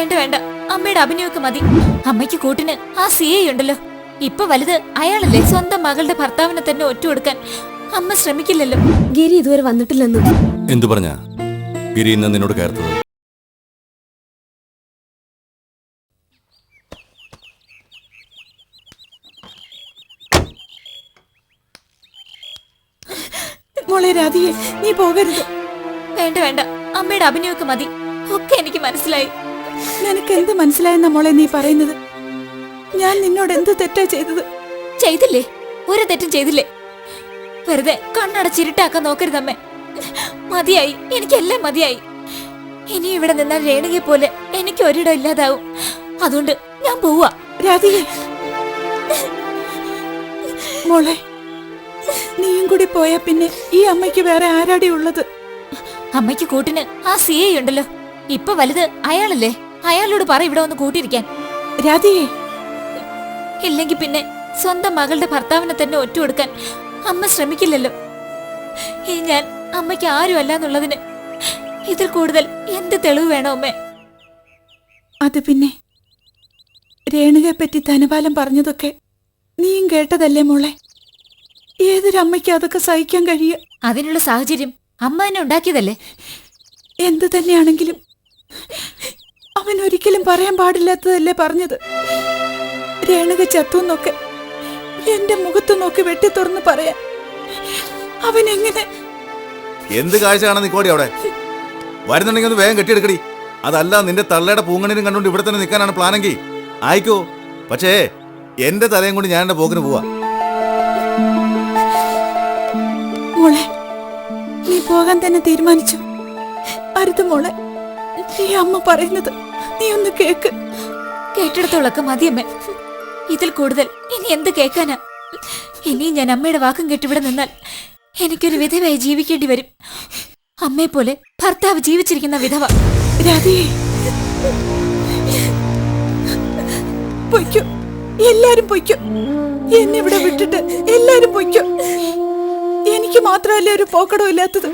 വേണ്ട വേണ്ട, അമ്മയുടെ അഭിനയൊക്കെ മതി. അമ്മയ്ക്ക് കൂട്ടിന് ആ സിഐ ഉണ്ടല്ലോ, ഇപ്പൊ വലുത് അയാളല്ലേ. സ്വന്തം മകളുടെ ഭർത്താവിനെ തന്നെ ഒറ്റ കൊടുക്കാൻ അമ്മ ശ്രമിക്കില്ലല്ലോ. ഗിരി ഇതുവരെ വന്നിട്ടില്ലെന്ന്. എന്തു പറഞ്ഞ ഗിരി ഇന്ന് നിന്നോട് കയർത്തത്? മോളെ രാധിയെ, നീ പോകരുത്. വേണ്ട വേണ്ട, അമ്മയുടെ അഭിനയൊക്കെ മതി. ഒക്കെ എനിക്ക് മനസ്സിലായി. നിനക്ക് എന്ത് മനസ്സിലായെന്ന മോളെ നീ പറയുന്നത്? ഞാൻ നിന്നോട് എന്ത് തെറ്റാ ചെയ്തത്? ചെയ്തില്ലേ? ഒരു തെറ്റും ചെയ്തില്ലേ? വെറുതെ കണ്ണടച്ചിരുട്ടാക്കാൻ നോക്കരുതമ്മേ. മതിയായി, എനിക്കെല്ലാം മതിയായി. ഇനി ഇവിടെ നിന്നാൽ രേണുകയെ പോലെ എനിക്ക് ഒരിടം ഇല്ലാതാവും. അതുകൊണ്ട് ഞാൻ പോവാ. രാധിയെ മോളെ, നീയും കൂടി പോയാ പിന്നെ ഈ അമ്മയ്ക്ക് വേറെ ആരാടി ഉള്ളത്? അമ്മയ്ക്ക് കൂട്ടിന് ആ സിഐ ഉണ്ടല്ലോ, ഇപ്പൊ വലുത് അയാളല്ലേ. അയാളോട് പറ ഇവിടെ ഒന്ന് കൂട്ടിയിരിക്കാൻ. രാധിയെ, ഇല്ലെങ്കിൽ പിന്നെ സ്വന്തം മകളുടെ ഭർത്താവിനെ തന്നെ ഒറ്റ കൊടുക്കാൻ അമ്മ ശ്രമിക്കില്ലല്ലോ. ഈ ഞാൻ അമ്മയ്ക്ക് ആരും അല്ല എന്നുള്ളതിന് ഇതിൽ കൂടുതൽ എന്ത് തെളിവ് വേണോ അമ്മേ? അത് പിന്നെ രേണുകയെ പറ്റി ധനപാലം പറഞ്ഞതൊക്കെ നീയും കേട്ടതല്ലേ മോളെ? ഏതൊരമ്മയ്ക്ക് അതൊക്കെ സഹിക്കാൻ കഴിയുക? അതിനുള്ള സാഹചര്യം അമ്മ തന്നെ ഉണ്ടാക്കിയതല്ലേ. എന്തു തന്നെയാണെങ്കിലും അവൻ ഒരിക്കലും പറയാൻ പാടില്ലാത്തതല്ലേ പറഞ്ഞത്. രേണുക ചത്തുന്നൊക്കെ എന്റെ മുഖത്ത് നോക്കി വെട്ടി തുറന്ന് പറയാൻ അവൻ എങ്ങനെ? എന്ത് കാഴ്ച കാണാൻ നിക്കോടി അവിടെ? വരുന്നുണ്ടെങ്കിൽ ഒന്ന് വേഗം കെട്ടിയെടുക്കടി. അതല്ല നിന്റെ തള്ളയുടെ പൂങ്കണിനും കണ്ടുകൊണ്ട് ഇവിടെ തന്നെ നിൽക്കാനാണ് പ്ലാനെങ്കിൽ ആയിക്കോ. പക്ഷേ എന്റെ തലയും കൊണ്ട് ഞാൻ എന്റെ പോക്കിന് പോവാ. മോളെ, നീ പോകാൻ തന്നെ തീരുമാനിച്ചു? അരുത് മോളെ, ഈ അമ്മ പറയുന്നത് നീ ഒന്ന് കേക്ക്. കേട്ടിടത്തോളൊക്കെ മതിയമ്മേ. ഇതിൽ കൂടുതൽ ഇനി എന്ത് കേൾക്കാനാ? ഇനി ഞാൻ അമ്മയുടെ വാക്കും കേട്ടിവിടെ നിന്നാൽ എനിക്കൊരു വിധവയായി ജീവിക്കേണ്ടി വരും. അമ്മയെ പോലെ ഭർത്താവ് ജീവിച്ചിരിക്കുന്ന വിധവ. രാധിയെ, പൊയ്ക്കോ, എല്ലാരും പൊയ്ക്കോ. എന്നെ ഇവിടെ വിട്ടിട്ട് എല്ലാരും പൊയ്ക്കോ. എനിക്ക് മാത്രമല്ലേ ഒരു പോക്കടവും ഇല്ലാത്തത്.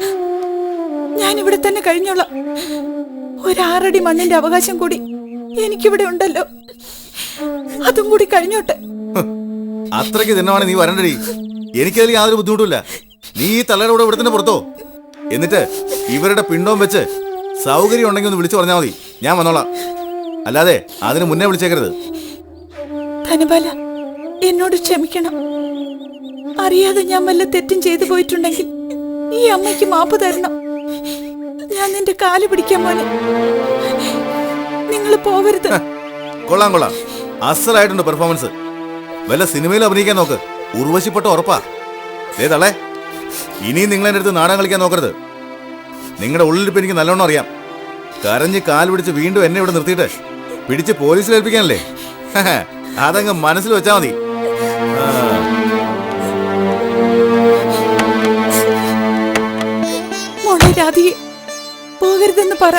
ഞാനിവിടെ തന്നെ കഴിഞ്ഞോളാം. ഒരാറടി മണ്ണിന്റെ അവകാശം കൂടി എനിക്കിവിടെ ഉണ്ടല്ലോ, അതും കൂടി കഴിഞ്ഞോട്ടെ. അത്രയ്ക്ക് തന്നെയാണ് നീ വരണ്ടടി. എനിക്കതിൽ യാതൊരു ബുദ്ധിമുട്ടില്ല. നീ ഈ തള്ളയുടെ കൂടെ ഇവിടെ തന്നെ പുറത്തോ. എന്നിട്ട് ഇവരുടെ പിണ്ടവും വെച്ച് സൗകര്യം ഉണ്ടെങ്കിൽ ഒന്ന് വിളിച്ചു പറഞ്ഞാൽ മതി, ഞാൻ വന്നോളാം. അല്ലാതെ അതിന് മുന്നേ വിളിച്ചേക്കരുത്. ധനപാല, എന്നോട് ക്ഷമിക്കണം. അറിയാതെ ഞാൻ വല്ല തെറ്റും ചെയ്തു പോയിട്ടുണ്ടെങ്കിൽ ഈ അമ്മയ്ക്ക് മാപ്പ് തരണം. ഞാൻ നിന്റെ കാല് പിടിക്കാൻ മോനെ. നിങ്ങൾ പോവരുത്. കൊള്ളാം കൊള്ളാം, അസലായിട്ടുണ്ട് പെർഫോമൻസ്. വല്ല സിനിമയിൽ അഭിനയിക്കാൻ നോക്ക്, ഉർവശിപ്പെട്ട ഉറപ്പാ. തള്ളേ, ഇനിയും നിങ്ങൾ എൻ്റെ അടുത്ത് നാടകം കളിക്കാൻ നോക്കരുത്. നിങ്ങളുടെ ഉള്ളിലിപ്പോൾ എനിക്ക് നല്ലോണം അറിയാം. കരഞ്ഞ് കാൽ പിടിച്ച് വീണ്ടും എന്നെ ഇവിടെ നിർത്തിയിട്ട് പിടിച്ച് പോലീസിൽ ഏൽപ്പിക്കാനല്ലേ? അതങ്ങ് മനസ്സിൽ വെച്ചാൽ മതി. മോളെ രാധിയെ, പോകരുതെന്ന് പറ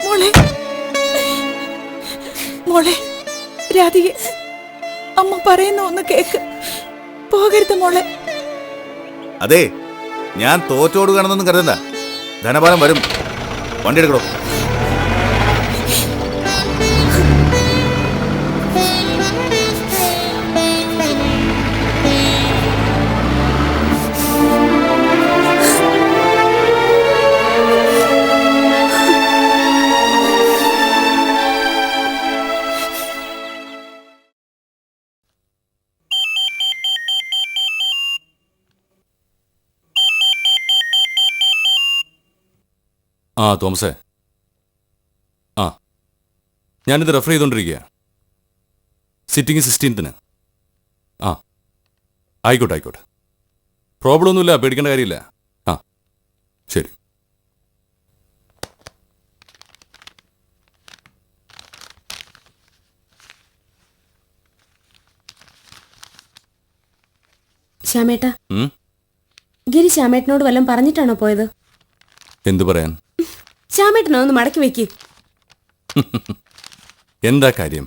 മോളെ. മോളെ രാധിയെ, അമ്മ പറയുന്ന ഒന്ന് കേക്ക്. പോകരുത് മോളെ. അതെ, ഞാൻ തോറ്റോട് കാണുന്നൊന്നും കരുതണ്ട. ധനപാലം വരും. വണ്ടി എടുക്കണോ? ആ തോമസേ, ആ ഞാനിത് റെഫർ ചെയ്തുകൊണ്ടിരിക്കുക. സിറ്റിംഗ് 16ന്. ആ ആയിക്കോട്ടെ ആയിക്കോട്ടെ, പ്രോബ്ലം ഒന്നുമില്ല, പേടിക്കേണ്ട കാര്യമില്ല. ആ ശരി. ശ്യാമേട്ടാ, ഗിരി ശ്യാമേട്ടനോട് വല്ലതും പറഞ്ഞിട്ടാണോ പോയത്? എന്തു പറയാൻ? ശ്യാമേട്ടനോ ഒന്ന് മടക്കി വെക്ക്. എന്താ കാര്യം?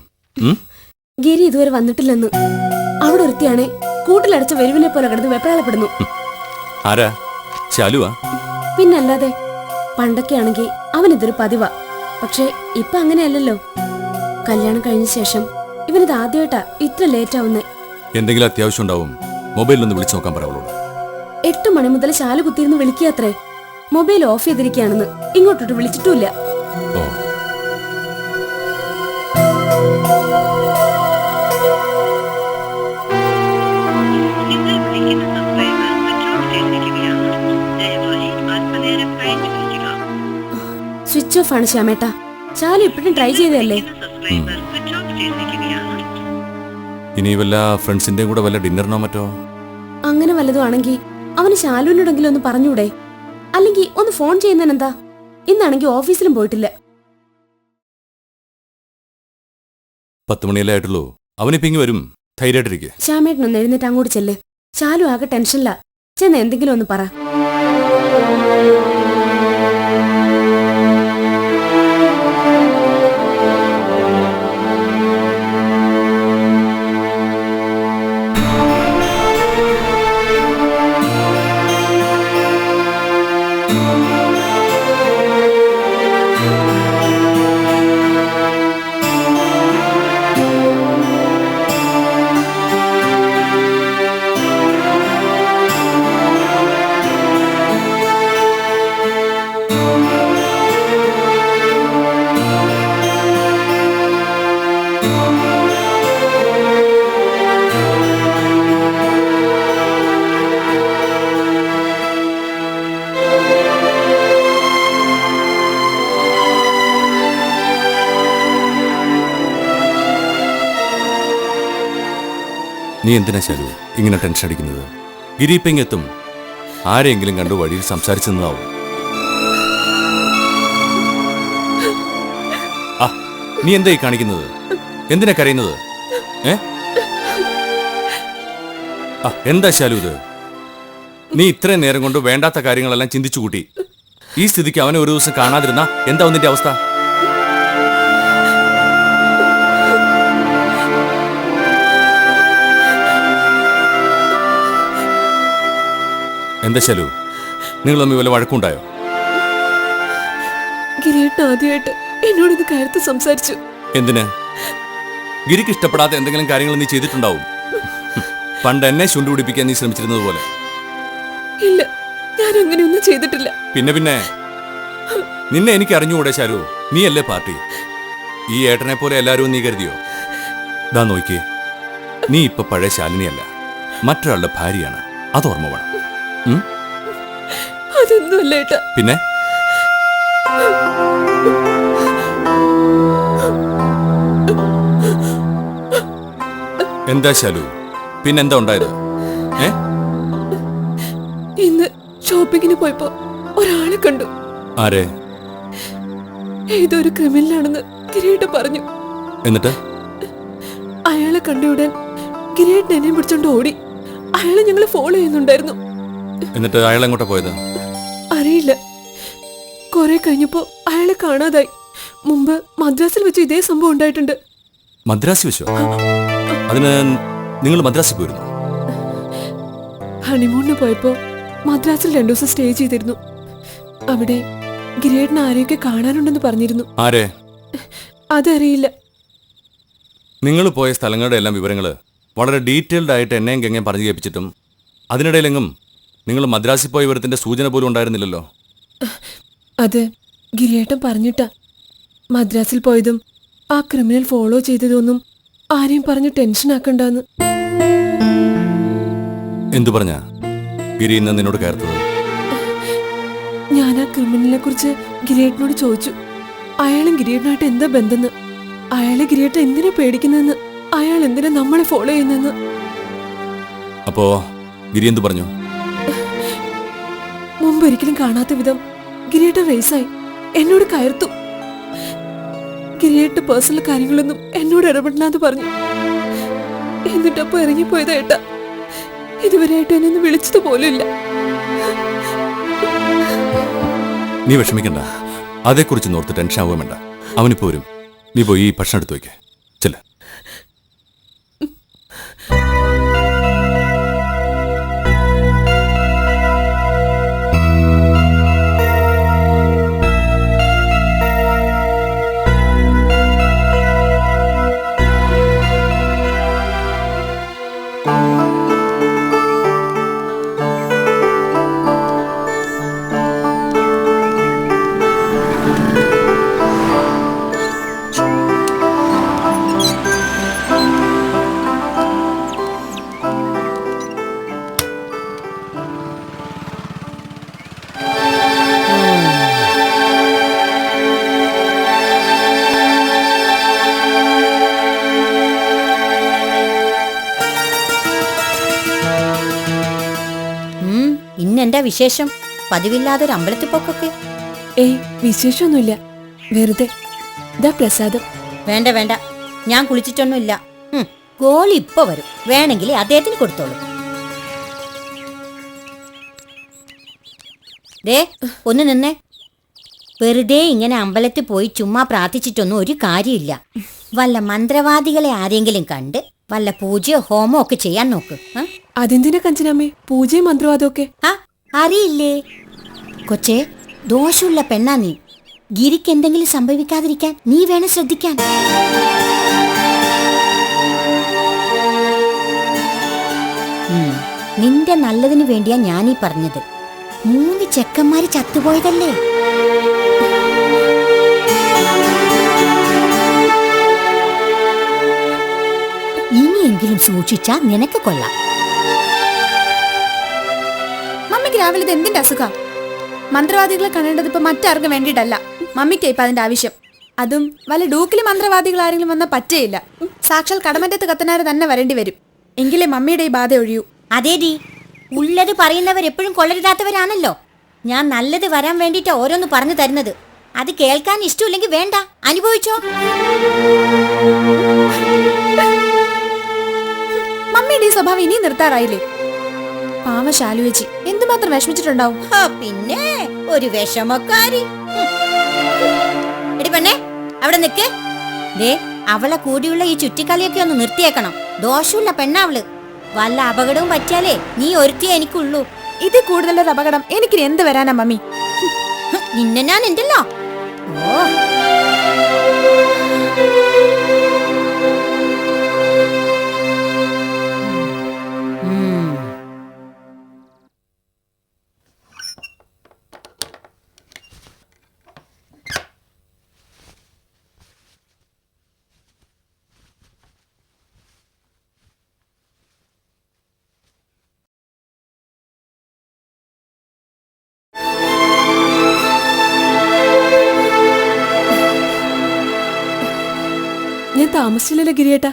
ഗിരി ഇതുവരെ വന്നിട്ടില്ലെന്ന്. അവിടെ ഒരുത്തിയാണേ കൂട്ടിലടച്ച വെരുവിനെ പോലെ കിടന്ന് വെപ്രാളപ്പെടുന്നു. ആരാ? ശാലുവാ? പിന്നല്ലാതെ. പണ്ടൊക്കെ ആണെങ്കിൽ അവൻ ഇതൊരു പതിവാ. പക്ഷെ ഇപ്പൊ അങ്ങനെയല്ലല്ലോ. കല്യാണം കഴിഞ്ഞ ശേഷം ഇവനിത് ആദ്യമായിട്ടാ ഇത്ര ലേറ്റ് ആവുന്നേ. എന്തെങ്കിലും അത്യാവശ്യം ഉണ്ടാവും, മൊബൈലിലൊന്ന് വിളിച്ചു നോക്കാൻ പറ അവളോട്. 8 മണി മുതൽ ശാലു കുത്തിയിരുന്ന് വിളിക്കാത്രേ. മൊബൈൽ ഓഫ് ചെയ്തിരിക്കുകയാണെന്ന് ഇങ്ങോട്ടോട്ട് വിളിച്ചിട്ടുമില്ല. ഓ, സ്വിച്ച് ഓഫ് ആണ് ശ്യാമേട്ടാ. ശാലു ഇപ്പോഴും ട്രൈ ചെയ്തതല്ലേ. ഇനി വല്ല ഫ്രണ്ട്സിന്റെയും കൂടെ വല്ല ഡിന്നറിനോ മറ്റോ? അങ്ങനെ വല്ലതും ആണെങ്കിൽ അവന് ശാലുവിനോടെങ്കിലും ഒന്ന് പറഞ്ഞൂടെ? അല്ലെങ്കിൽ ഒന്ന് ഫോൺ ചെയ്യുന്നതിനെന്താ? ഇന്നാണെങ്കിൽ ഓഫീസിലും പോയിട്ടില്ല. 10 മണിയല്ലേ ആയിട്ടുള്ളൂ. അവനിപ്പിങ്ങി വരും, ധൈര്യമായിട്ടിരിക്കെ. ശ്യാമേട്ടനൊന്ന് എഴുന്നേറ്റ് അങ്ങോട്ട് ചെല്ല്. ശാലു ആകെ ടെൻഷനില്ല. ചെന്ന് എന്തെങ്കിലും ഒന്ന് പറ. നീ എന്തിനാ ശാലു ഇങ്ങനെ ടെൻഷൻ അടിക്കുന്നത്? ഗിരിപ്പെങ്ങെത്തും. ആരെങ്കിലും കണ്ടു വഴിയിൽ സംസാരിച്ചു നിന്നാവും. ആ, നീ എന്തായി കാണിക്കുന്നത്? എന്തിനാ കരയുന്നത്? എന്താ ശാലു ഇത്? നീ ഇത്രയും നേരം കൊണ്ട് വേണ്ടാത്ത കാര്യങ്ങളെല്ലാം ചിന്തിച്ചു കൂട്ടി. ഈ സ്ഥിതിക്ക് അവനെ ഒരു ദിവസം കാണാതിരുന്ന എന്താവും നിന്റെ അവസ്ഥ? എന്താ ശാലു, നിങ്ങൾ തമ്മിൽ വല്ല വഴക്കുണ്ടായോ? ഗിരിയേട്ടൻ ആദ്യമായിട്ട് എന്നോടൊന്ന് കയർത്ത് സംസാരിച്ചു. എന്തിന്? ഗിരിക്ക് ഇഷ്ടപ്പെടാത്ത എന്തെങ്കിലും കാര്യങ്ങൾ നീ ചെയ്തിട്ടുണ്ടാവും. പണ്ട് എന്നെ ചുണ്ടുപിടിപ്പിക്കാൻ നീ ശ്രമിച്ചിരുന്നത് പോലെ. ഇല്ല, ഞാൻ അങ്ങനെയൊന്നും ചെയ്തിട്ടില്ല. പിന്നെ നിന്നെ എനിക്ക് അറിഞ്ഞുകൂടെ ശാലു? നീയല്ലേ പാർട്ടി. ഈ ഏട്ടനെ പോലെ എല്ലാവരും നീ കരുതിയോ? ദാ നോക്കിയേ, നീ ഇപ്പൊ പഴയ ശാലിനിയല്ല, മറ്റൊരാളുടെ ഭാര്യയാണ്. അത് ഓർമ്മ വേണം. അതൊന്നുമല്ല ഏട്ടാ. പിന്നെ എന്താ ശാലു, പിന്നെന്താ ഉണ്ടായത്? ഇന്ന് ഷോപ്പിങ്ങിന് പോയപ്പോ ഒരാളെ കണ്ടു. ആരെ? ഏതൊരു ക്രിമിനലാണെന്ന് ഗിരിയേട്ടൻ പറഞ്ഞു. എന്നിട്ട് അയാളെ കണ്ടയുടൻ ഗിരിയേട്ടൻ എന്നെ പിടിച്ചോണ്ട് ഓടി. അയാളെ ഞങ്ങൾ ഫോളോ ചെയ്യുന്നുണ്ടായിരുന്നു. എന്നിട്ട് അയാൾ എങ്ങോട്ടാ പോയത്? അറിയില്ല. കുറെ കഴിഞ്ഞപ്പോ അയാളെ കാണാതായി. മുമ്പ് മദ്രാസിൽ വെച്ച് ഇതേ സംഭവം ഉണ്ടായിട്ടുണ്ട്. മദ്രാസി വെച്ചോ? അതിന് നിങ്ങൾ മദ്രാസിൽ പോയിരുന്നു? ഹണിമൂണിന് പോയപ്പോ മദ്രാസിൽ 2 ദിവസം സ്റ്റേ ചെയ്തിരുന്നു. അവിടെ ഗിരിയേട്ടൻ ആരെയൊക്കെ കാണാനുണ്ടെന്ന് പറഞ്ഞിരുന്നു. ആരെ? അതറിയില്ല. നിങ്ങൾ പോയ സ്ഥലങ്ങളുടെ എല്ലാം വിവരങ്ങൾ വളരെ ഡീറ്റെയിൽഡ് ആയിട്ട് എന്നെയും ഗംഗയും പറഞ്ഞു കേൾപ്പിച്ചിട്ടും അതിനിടയിലെങ്ങും നിങ്ങൾ മദ്രാസിൽ പോയ വിവരത്തിന്റെ സൂചന പോലും ഉണ്ടായിരുന്നില്ലല്ലോ. അത് ഗിരിയേട്ടൻ പറഞ്ഞിട്ടാ. മദ്രാസിൽ പോയതും ആ ക്രിമിനൽ ഫോളോ ചെയ്തതൊന്നും ആരെയും പറഞ്ഞ് ടെൻഷൻ ആക്കണ്ടെന്ന്. എന്തു പറഞ്ഞ ഗിരി ഇന്ന് നിന്നോട് കയർത്തത്? ഞാൻ ആ ക്രിമിനലിനെ കുറിച്ച് ഗിരിയേട്ടനോട് ചോദിച്ചു. അയാളും ഗിരിയേട്ടനായിട്ട് എന്താ ബന്ധമെന്ന്, അയാളെ ഗിരിയേട്ടൻ എന്തിനാ പേടിക്കുന്നതെന്ന്, അയാൾ എന്തിനാ നമ്മളെ ഫോളോ ചെയ്യുന്നെന്ന്. അപ്പോ ഗിരി എന്തു പറഞ്ഞു? മുമ്പ് ഒരിക്കലും കാണാത്ത വിധം ഗിരിയേട്ടൻ റേസായി എന്നോട് കയർത്തു. ഗിരിയേട്ട പേഴ്സണൽ കാര്യങ്ങളൊന്നും എന്നോട് ഇടപെടണമെന്ന് പറഞ്ഞു. എന്നിട്ടപ്പോ ഇറങ്ങിപ്പോയതാ ഏട്ടാ. ഇതുവരെയായിട്ട് എന്നെ ഒന്ന് വിളിച്ചത് പോലും ഇല്ല. നീ വിഷമിക്കണ്ട, അതേക്കുറിച്ച് നോർത്ത് ടെൻഷൻ ആവുക വേണ്ട. അവനിപ്പോ വരും. നീ പോയി ഈ ഭക്ഷണം എടുത്തു വയ്ക്കേ. ചെല്ല. വിശേഷം? പതിവില്ലാതൊരു അമ്പലത്തിൽ പോക്കൊക്കെ? ഏയ് വിശേഷമൊന്നുമില്ല, വെറുതെ. ദാ പ്രസാദം. വേണ്ട വേണ്ട, ഞാൻ കുളിച്ചിട്ടൊന്നുമില്ല. ഗോളി ഇപ്പൊ വരും, വേണമെങ്കിൽ അദ്ദേഹത്തിന് കൊടുത്തോളൂ. ദേ ഒന്ന് നിന്നേ. വെറുതെ ഇങ്ങനെ അമ്പലത്തിൽ പോയി ചുമ്മാ പ്രാർത്ഥിച്ചിട്ടൊന്നും ഒരു കാര്യമില്ല. വല്ല മന്ത്രവാദികളെ ആരെങ്കിലും കണ്ട് വല്ല പൂജയോ ഹോമോ ഒക്കെ ചെയ്യാൻ നോക്ക്. അതെന്തിനാ കഞ്ചനാമ്മേ പൂജയും മന്ത്രവാദവും ഒക്കെ? അറിയില്ലേ കൊച്ചേ, ദോഷമുള്ള പെണ്ണാ നീ. ഗിരിക്ക് എന്തെങ്കിലും സംഭവിക്കാതിരിക്കാൻ നീ വേണം ശ്രദ്ധിക്കാൻ. നിന്റെ നല്ലതിനു വേണ്ടിയാ ഞാനീ പറഞ്ഞത്. 3 ചെക്കന്മാര് ചത്തുപോയതല്ലേ? ഇനിയെങ്കിലും സൂക്ഷിച്ചാ നിനക്ക് കൊള്ളാം. മമ്മിക്ക് രാവിലെ ഇത് എന്തിന്റെ അസുഖ? മന്ത്രവാദികളെ കാണേണ്ടത് ഇപ്പൊ മറ്റാർക്കും വേണ്ടിയിട്ടല്ല, മമ്മിക്ക് ഇപ്പൊ അതിന്റെ ആവശ്യം. അതും വല്ല ഡൂക്കിലെ മന്ത്രവാദികൾ ആരെങ്കിലും വന്നാൽ പറ്റേയില്ല. സാക്ഷാൽ കടമറ്റത്ത് കത്തനാര് തന്നെ വരേണ്ടി വരും. എങ്കിലേ മമ്മിയുടെ ഈ ബാധ ഒഴിയൂ. അതേടി, ഉള്ളത് പറയുന്നവരെപ്പോഴും കൊള്ളരുതാത്തവരാണല്ലോ. ഞാൻ നല്ലത് വരാൻ വേണ്ടിട്ട് ഓരോന്ന് പറഞ്ഞു തരുന്നത്. അത് കേൾക്കാൻ ഇഷ്ടമില്ലെങ്കിൽ വേണ്ട, അനുഭവിച്ചോ. മമ്മിയുടെ ഈ സ്വഭാവം ഇനി നിർത്താറായില്ലേ? പാവശാലുവേച്ചി എന്തുമാത്രം വിഷമിച്ചിട്ടുണ്ടാവും. പിന്നെ ഒരു വിഷമക്കാരി. എടി പെണ്ണേ, അവിടെ നിക്ക്. ദേ, അവളെ കൂടിയുള്ള ഈ ചുറ്റിക്കളിയൊക്കെ ഒന്ന് നിർത്തിയേക്കണം. ദോഷമുള്ള പെണ്ണാവള്. വല്ല അപകടവും പറ്റിയാലേ നീ ഒരുത്തിയേ എനിക്കുള്ളൂ. ഇത് കൂടുതലൊരു അപകടം എനിക്കിനി എന്ത് വരാനാ മമ്മി? നിന്നെ ഞാൻ ഉണ്ടല്ലോ. ഓ, ഞാൻ താമസിച്ചില്ലല്ലോ ഗിരിയേട്ടാ.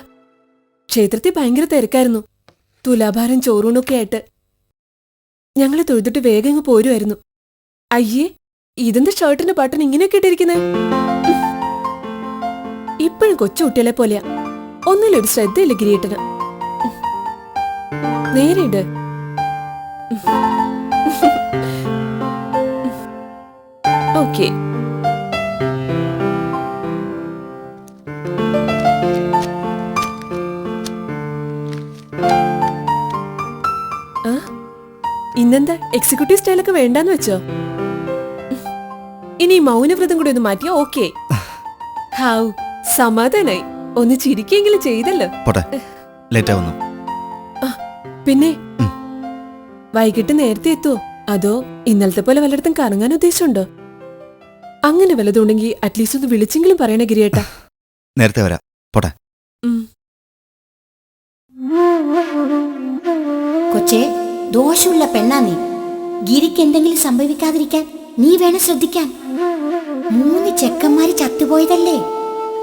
ക്ഷേത്രത്തിൽ ഭയങ്കര തിരക്കായിരുന്നു. തുലാഭാരം ചോറൂണൊക്കെ ആയിട്ട് ഞങ്ങളെ തൊഴുതിട്ട് വേഗം ഇങ്ങ് പോരുമായിരുന്നു. അയ്യേ, ഇതെന്താ ഷർട്ടിന്റെ ബട്ടൺ ഇങ്ങനെയൊക്കെ ഇട്ടിരിക്കുന്നേ? ഇപ്പോഴും കൊച്ചുകുട്ടികളെ പോലെയാ. ഒന്നിലൊരു ശ്രദ്ധയില്ല ഗിരിയേട്ടന്. നേരെയുണ്ട്. ഓക്കെ. ഇന്നെന്താ എക്സിക്യൂട്ടീവ് സ്റ്റൈലൊക്കെ വേണ്ടാന്ന് വെച്ചോ? ഇനി മൗനവ്രതം കൂടി ഒന്ന് മാറ്റിയാ ഓക്കെ. ഹാവ്, സമാധാനായി. ഒന്ന് ചിരിക്കെങ്കിലും ചെയ്തല്ലോ. പിന്നെ വൈകിട്ട് നേരത്തെ എത്തുവോ? അതോ ഇന്നലത്തെ പോലെ വല്ലയിടത്തും കറങ്ങാൻ ഉദ്ദേശമുണ്ടോ? അങ്ങനെ വല്ലതുണ്ടെങ്കിൽ അറ്റ്ലീസ്റ്റ് ഒന്ന് വിളിച്ചെങ്കിലും പറയണേ ഗിരിയേട്ടാ. നേരത്തെ വരാം. പോട്ടെ. കൊച്ചേ, ദോഷമുള്ള പെണ്ണാ നീ. ഗിരിക്ക് എന്തെങ്കിലും സംഭവിക്കാതിരിക്കാൻ നീ വേണം ശ്രദ്ധിക്കാൻ. 3 ചെക്കന്മാര് ചത്തുപോയതല്ലേ?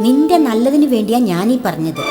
നിന്റെ നല്ലതിനു വേണ്ടിയാ ഞാനീ പറഞ്ഞത്.